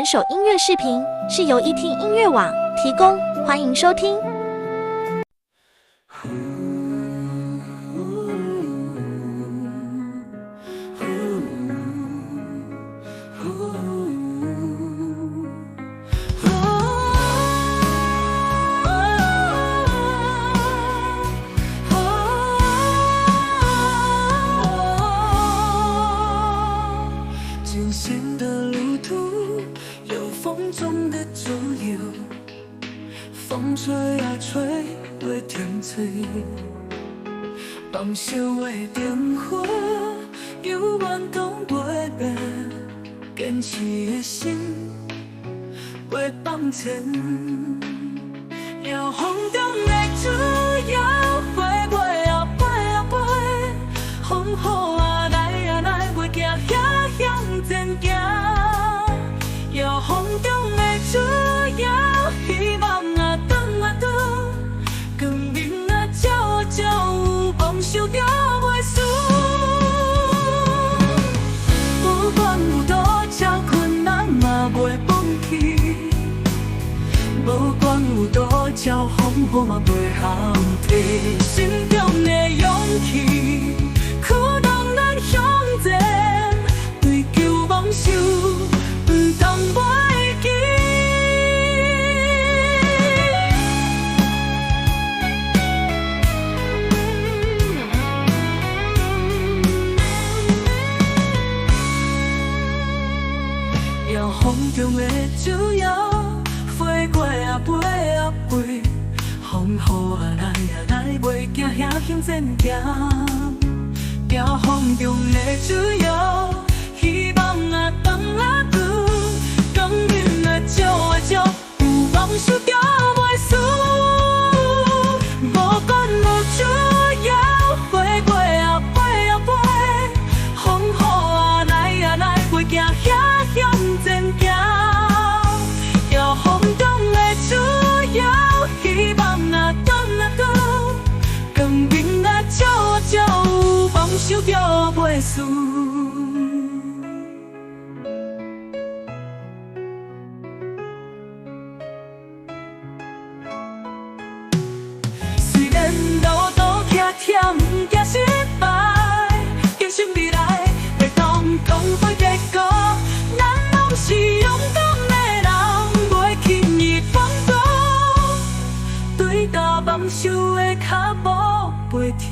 本首音乐视频是由一听音乐网提供，欢迎收听。艰险的路途有风中的左右，风吹啊吹，对天吹。放烧的电火，犹原讲袂变，坚持的心袂放前。遥风中的主摇，飞过啊飞啊飞，风雨啊来啊来，袂惊遐向前行。遥风中的主摇，希望啊转啊转，光明啊照啊照，梦想着袂输。不管有多少困难嘛袂放弃，不管有多少风雨嘛袂含退，心中的勇气驱动咱向前，追求梦想不通袂记。遥风中的主摇，飞过啊飞啊飞，风雨啊来啊来，袂惊遐向前行。遥风中的主摇，希望啊转啊转，光明啊照啊照，有梦想着袂输。无管有主摇，飞过啊飞啊飞，风雨啊来啊来，袂惊遐向前行。遥风中的主摇，希望啊转啊转，光明啊照啊照，梦想着袂输。虽然路途崎忝，不惊失败，坚信未来会通通会结果。咱拢是勇敢的人，袂轻易放过。对踏梦想的脚步袂停。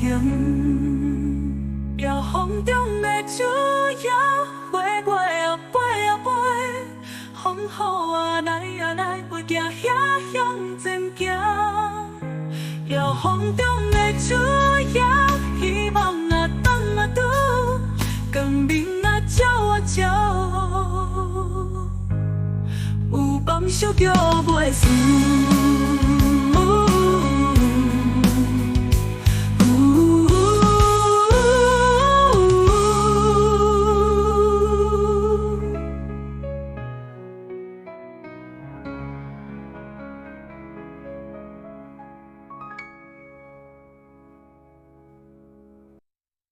遥风中的主摇，飞过啊飞啊飞，风雨啊来啊来，袂惊遐向前行。遥风中的主摇，希望啊转啊转，光明啊照啊照，有梦想着袂输。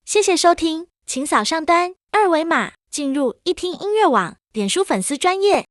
谢谢收听，请扫上端二维码进入一听音乐网脸书粉丝专页